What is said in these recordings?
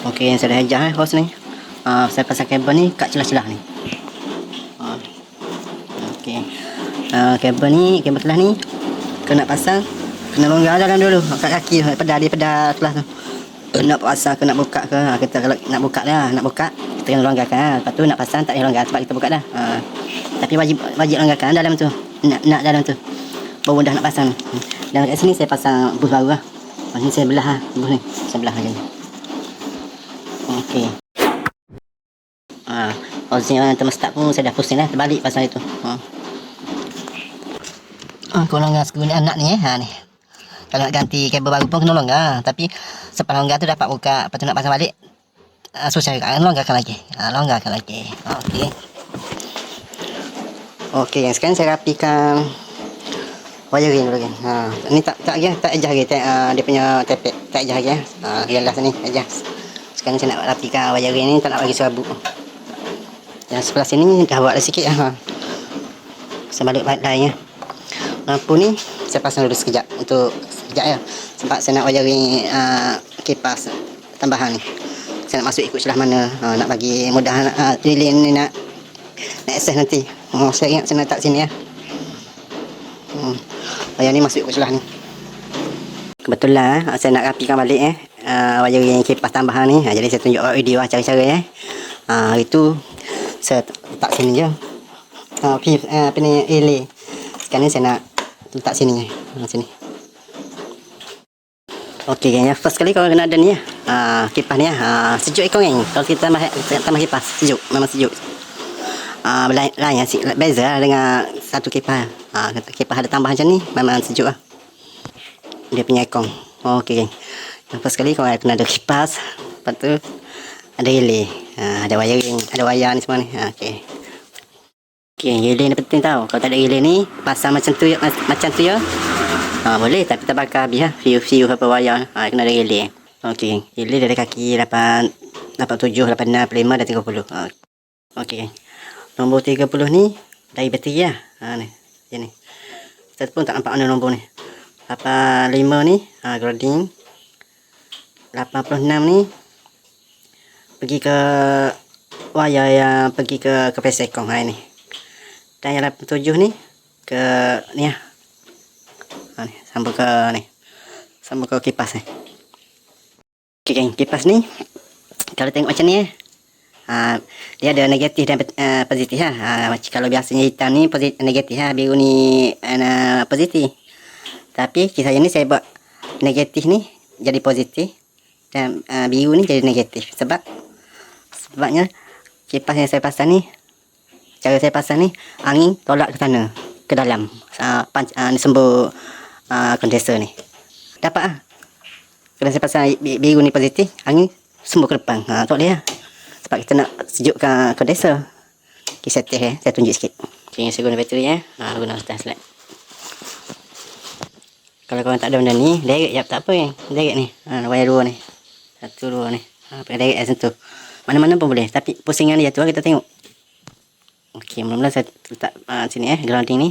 Okey, yang saya dah ajar hos ni. Saya pasang kabel ni kat celah-celah ni. Okey. Kabel ni, kabel telah ni kena pasang, kena longgar dalam dulu kat kaki tu, pedal telah tu. Nak pasang ke nak buka ke, kita kalau nak buka dah, nak buka kita kena longgarkan. Lepas tu nak pasang tak payah longgar sebab kita buka dah. Tapi wajib longgarkan dalam tu. Nak dalam tu. Baru dah nak pasang. Dan kat sini saya pasang bus baru lah. Ni saya belah bus ni. Saya belah macam ni. Okey. Housing termostat pun saya dah pusing dah, terbalik pasal itu. Kau longgar kegunaan anak ni ni. Kalau nak ganti kabel baru pun kena longgar, tapi sepas longgar tu dapat buka, lepas tu nak pasang balik susah juga, longgarkan lagi. Okey. Okey, yang sekarang saya rapikan wiring dulu kan. Ni tak ajar lagi dia punya tepek, tak ajar lagi ialah sini ajar. Sekarang saya nak rapikan wiring ni, tak nak bagi serabut. Yang sebelah sini dah buat dah sikit saya balik lain lampu ni saya pasang dulu sekejap ya, sebab saya nak wiring kipas tambahan ni. Saya nak masuk ikut celah mana, nak bagi mudah lilin ni nak akses nanti. Saya ingat saya nak letak sini ya. Wiring ni masuk ikut celah ni. Kebetulan saya nak rapikan balik wiring kipas tambahan ni. Jadi saya tunjuk video cara-cara hari tu saya letak sini je. Apa ni relay. Sekarang ni saya nak letak sini sini. Okey kan ya, first kali kalau kena ada ni kipas ni sejuk ikon kan. Kalau kita tambah kipas sejuk, memang sejuk. Lain beza dengan satu kipas. Kipas ada tambahan macam ni memang sejuk lah. Dia punya ikon. Okey kan. Yang first kali kalau kena ada kipas, lepas tu ada relay. Ada wiring, ada wayar ni semua ni. Okey. Okey, relay ni penting tau. Kalau tak ada relay ni, pasang macam tu ya. Boleh tapi tak bakar habis view apa wayar. Kena ada relay. Okey, relay dari kaki 87, 86, 85 dan 30. Okey. Nombor 30 ni dari bateri lah. Ni. Macam ni. Kita pun tak nampak mana nombor ni. 85 ni grounding. 86 ni pergi ke wayar yang pergi ke pesekong ni. Dan yang 87 ni ke ni ni sambung ke kipas ni. Okey geng, kipas ni kalau tengok macam ni dia ada negatif dan positif macam kalau biasanya hitam ni negatif biru ni positif. Tapi kisah ini saya buat negatif ni jadi positif dan biru ni jadi negatif. Sebabnya kipas yang saya pasang ni, cara saya pasang ni, angin tolak ke sana, ke dalam ni sembur kondensor ni. Dapat kalau saya pasang biru ni positif, angin sembur ke depan. Tak boleh sebab kita nak sejukkan kondensor. Okay, saya test saya tunjuk sikit. Okay, saya guna bateri guna slide. Kalau korang tak ada benda ni, direct tak apa kan. Direct ni, wayar 2 ni. 1, 2 ni. Pakai direct sentuh. Mana-mana pun boleh, tapi pusingan dia tu kita tengok. Okey, mula-mula saya letak sini grounding ni.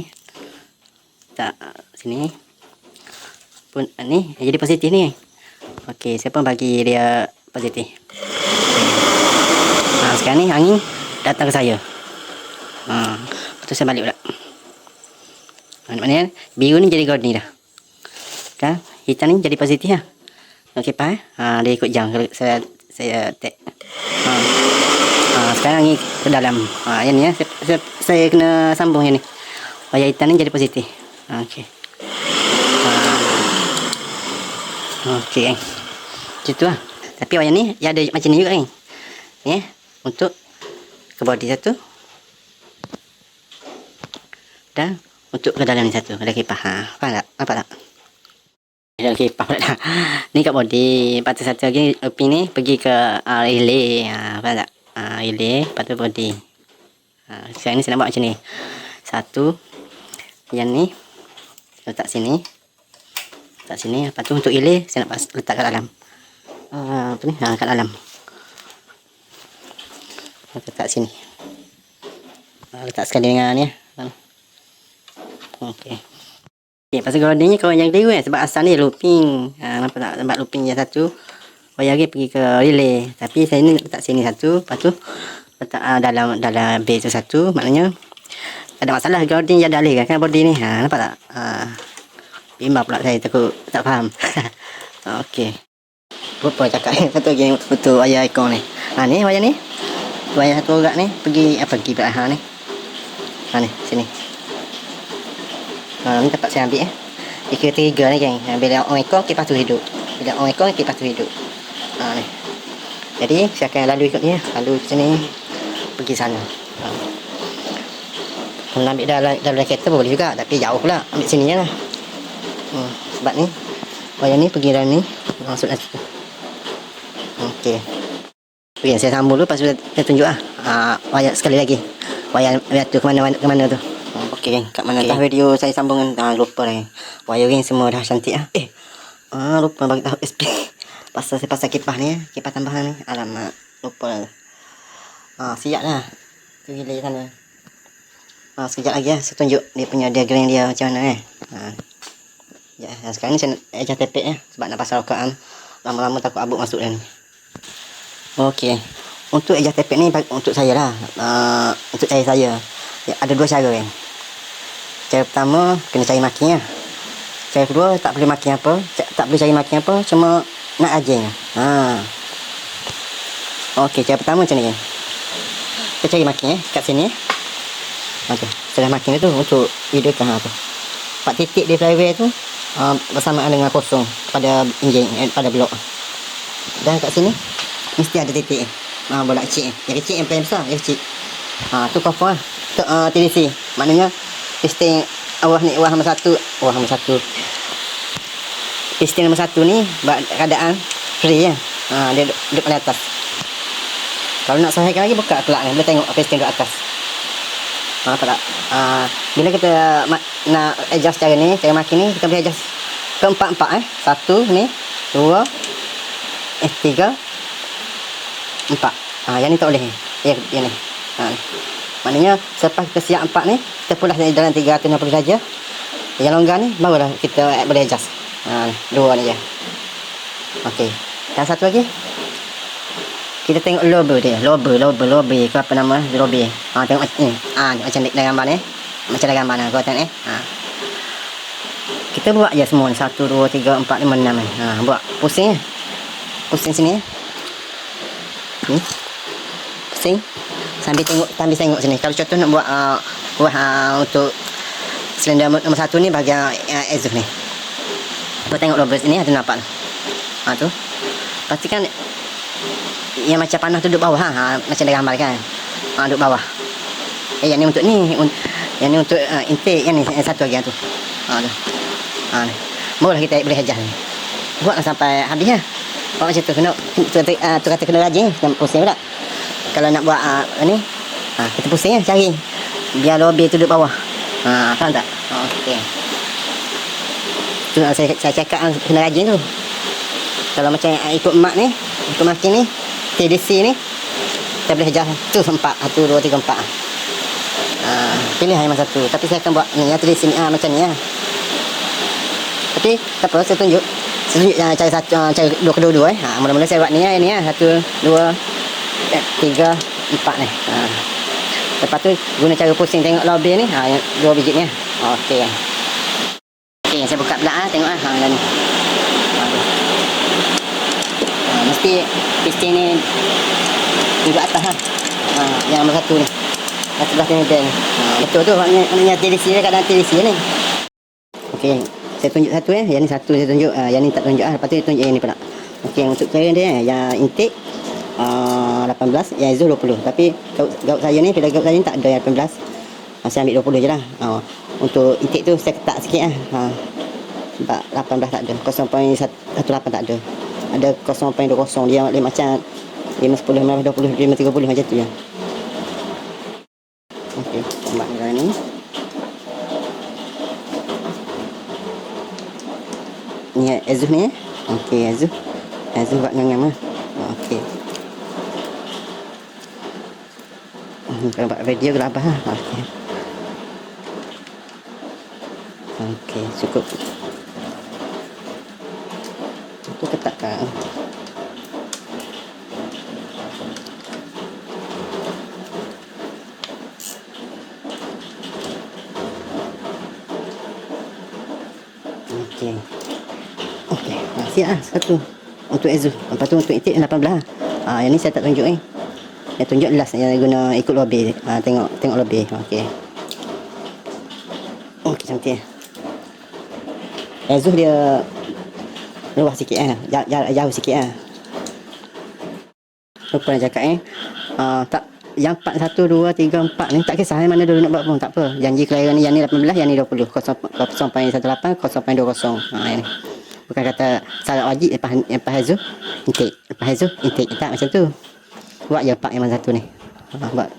Tak sini. Pun ni jadi positif ni. Okey, saya pun bagi dia positif. Sekarang ni angin datang ke saya. Lepas tu saya balik pula. Maknanya biru ni jadi grounding dah. Kan? Hitam ni jadi positif lah. Okey, dia ikut jam kalau saya tag. Sekarang ni ke dalam. Yang ni saya kena sambung yang ni. Wayar hitam ni jadi positif. Okey. Okey kan. Macam lah. Tapi wayar ni dia ada macam ni juga kan. Ni untuk ke body satu. Dan untuk ke dalam ni satu. Ada kipas. Faham tak? Nampak tak? Ada kipas pula dah. Ni kat body. Lepas tu satu lagi looping ni pergi ke relay. Faham tak? Relay. Lepas tu body. Sekarang ni saya nak buat macam ni. Satu. Yang ni letak sini. Letak sini. Lepas tu untuk relay saya nak letak kat dalam. Apa ni? Kat dalam. Letak sini. Letak sekali dengan ni. Okey. Pasal grounding ni korang jangan keliru sebab asal ni looping. Nampak tak? Nampak looping yang satu. wayar ni pergi ke relay. Tapi saya ni letak sini satu, lepas tu letak dalam bay tu satu. Maknanya ada masalah grounding yang dah alih kan body ni. Nampak tak? Bimbang pula saya, takut tak faham. Okey. Lupa cakap satu lagi untuk wayar ikon ni. Ni wayar ni. Wayar satu orang ni pergi pula ni. Ni sini. Ni tempat saya ambil Dia trigger ni geng. Bila on ikon kipas tu hidup. Bila on ikon kipas tu hidup. Ni. Jadi saya akan lalu ikut ni, lalu sini pergi sana. Kalau ambil dalam kereta boleh juga, tapi jauh pula. Ambil sini je lah. Sebab ni wayar ni pergi dalam ni, masuk dalam situ. Okey. Okey, saya sambung dulu, lepas tu saya tunjuk wayar sekali lagi. Wayar tu ke mana tu. Okey geng, kat mana dah video saya sambungan, lupa dah. Wiring semua dah cantik lupa bagi tahu SP. Pasal saya pasang kipas ni, kipas tambahan ni. Alamak, lupa. Siap dah. Tu relay sana. Sekejap lagi saya tunjuk dia punya diagram dia macam mana Ya, sekarang ni saya adjust tepek sebab nak pasang rokaan. Lama-lama takut abuk masuk dah ni. Okey. Untuk adjust tepek ni untuk saya lah. Untuk saya ya, ada dua cara kan. Cara pertama kena cari makin Cara kedua tak boleh makin apa, tak boleh cari makin apa, cuma nak ajing. Okey, cara pertama macam ni kan. Kita cari makin kat sini. Okey, setelah makin tu untuk hidupkan tu. 4 titik di flywheel tu bersamaan dengan kosong pada enjin, pada blok. Dan kat sini mesti ada titik bola kecil yang kecil, yang paling besar yang kecil. Tu cover TDC, maknanya piston awah nombor satu piston nombor 1 ni keadaan free dia duduk paling atas. Kalau nak sahihkan lagi, buka kelak ni, boleh tengok piston duduk atas. Tak tak. Bila kita nak adjust cara ni, cara makin ni, kita boleh adjust ke 4 1 ni, 2 3 4. Yang ni tak boleh. Yang ni. Maknanya selepas kita siap 4 ni, kita pulas dalam 360 darjah. Yang longgar ni barulah kita boleh adjust. 2 ni je. Okey. Dan satu lagi, kita tengok lobe dia, lobe ke apa nama lobe. Tengok ni. Macam dalam gambar ni. Macam dalam gambar ni, kau tengok ni. Kita buat je semua ni, 1 2 3 4 5 6 ni. Buat pusing je. Pusing sini. Ni. Pusing. Sambil tengok sini. Kalau contoh nak buat untuk silinder nombor 1 ni bahagian exhaust ni. Kau tengok lobe sini ada nampak tu. Pastikan yang macam panah tu duduk bawah macam dah gambar kan. Duduk bawah. Yang ni untuk ni, yang ni untuk intake, yang ni satu lagi tu. Tu. Ni. Barulah kita boleh adjust ni. Buatlah sampai habis buat macam tu, kena tu kata kena rajin, jangan pusing pula. Kalau nak buat ni, kita pusing cari biar lobby tu duduk bawah. Faham tak? Okey. Tu saya cakap kena rajin tu. Kalau macam ikut mak ni, ikut makin ni, TDC ni, kita boleh adjust tu 4, 1 2 3 4. Pilih yang satu. Tapi saya akan buat ni yang TDC ni macam ni Tapi tak apa, saya tunjuk cara satu, cara kedua-dua mula-mula saya buat ni ni 1 2 3 4 ni. Lepas tu guna cara pusing tengok lobby ni, yang 2 biji ni. Okey. Okey, saya buka pula tengok dan mesti piston ni duduk atas yang nombor 1 ni. Sebelah sini bel. Betul tu, maknanya TDC ni, kadang TDC ni. Okey, saya tunjuk satu yang ni satu saya tunjuk, yang ni tak tunjuk lepas tu tunjuk yang ni pula. Okey, untuk cara dia yang intake 18, yang exhaust 20. Tapi gaut saya ni, bila gaut saya ni tak ada yang 18. Saya ambil 20 je lah. Untuk intake tu saya ketak sikit sebab 18 tak ada, 0.18 tak ada. Ada 0.20, dia macam 5, 10, 15, 20, 5, 30 macam tu je. Okey, buat ni. Ni exhaust ni. Okey, exhaust buat ngam-ngam okey. Kalau buat video gelap okey. Okey, cukup. Itu ketakkan. siap lah satu untuk Azu. Lepas tu untuk itik 18. Yang ni saya tak tunjuk ni. Yang tunjuk last yang guna ikut lobby. Tengok lobby. Okey. Okey, cantik. Azu dia luas sikit jauh sikit lupa nak cakap tak, yang 4, 1, 2, 3, 4 ni tak kisah mana dulu nak buat pun tak apa. Janji kelahiran ni yang ni 18, yang ni 20. 0.18, 0.20. Yang ni bukan kata syarat wajib. Lepas Azu intake, lepas Azu intake, tak macam tu. Buat je 4 yang mana satu ni. Buat.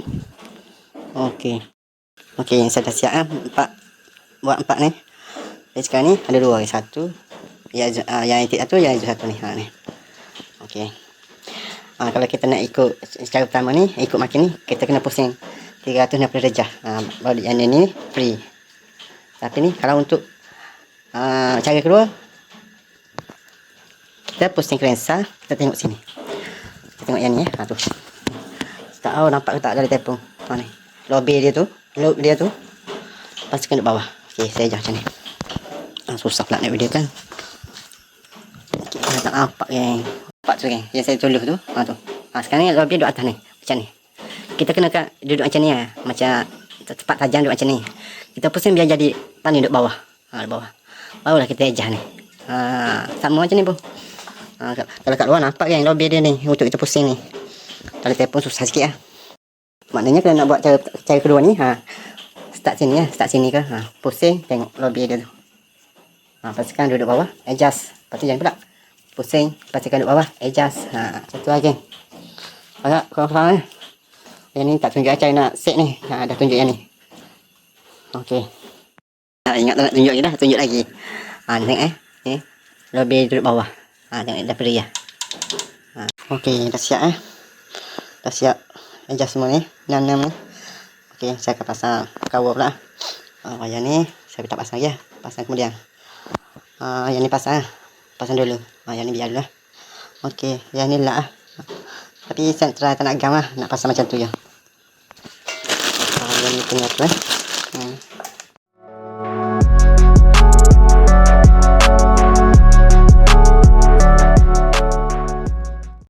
Okey, saya dah siap buat 4 ni. Sekarang ni ada 2 lagi, 1 yang intake 1, yang Azu 1 ni. Ni okey. Kalau kita nak ikut secara pertama ni, ikut makin ni, kita kena pusing 360 darjah. Baru yang ni free. Tapi ni kalau untuk cara kedua, kita pusing kerensa, kita tengok sini. Kita tengok yang ni tu. Tak tahu nampak ke tak dari telefon. Ni. Lobby dia tu, loop dia tu. Pastikan di bawah. Okey, saya ajar macam ni. Susah pula nak video kan. Okay, tak nampak geng. Nampak tu geng. Yang saya tulis tu. Tu. Sekarang ni lobby duduk atas ni. Macam ni. Kita kena duduk macam ni Macam tepat tajam duduk macam ni. Kita pusing biar jadi tani duduk bawah. Di bawah. Barulah kita ajar ni. Sama macam ni pun. Kalau kat luar nampak geng lobby dia ni untuk kita pusing ni. Kalau telefon susah sikit Maknanya kalau nak buat cara kedua ni, start sini start sini ke. Pusing tengok lobby dia tu. Pastikan duduk bawah, adjust. Lepas tu jangan pula pusing, pastikan duduk bawah, adjust. Satu lagi. Agak korang faham Yang ni tak tunjuk cara nak set ni. Dah tunjuk yang ni. Okey. Ingat tak nak tunjuk je dah, tunjuk lagi. Tengok ni. Lobby duduk bawah. Tengok dah free Okey, dah siap Dah siap adjust semua ni. 6 ni. Okey, saya akan pasang cover pula. Yang ni saya tak pasang lagi pasang kemudian. Yang ni pasang dulu. Yang ni biar dulu Okey, yang ni lah tapi saya tak nak gam nak pasang macam tu je. Yang ni punya tu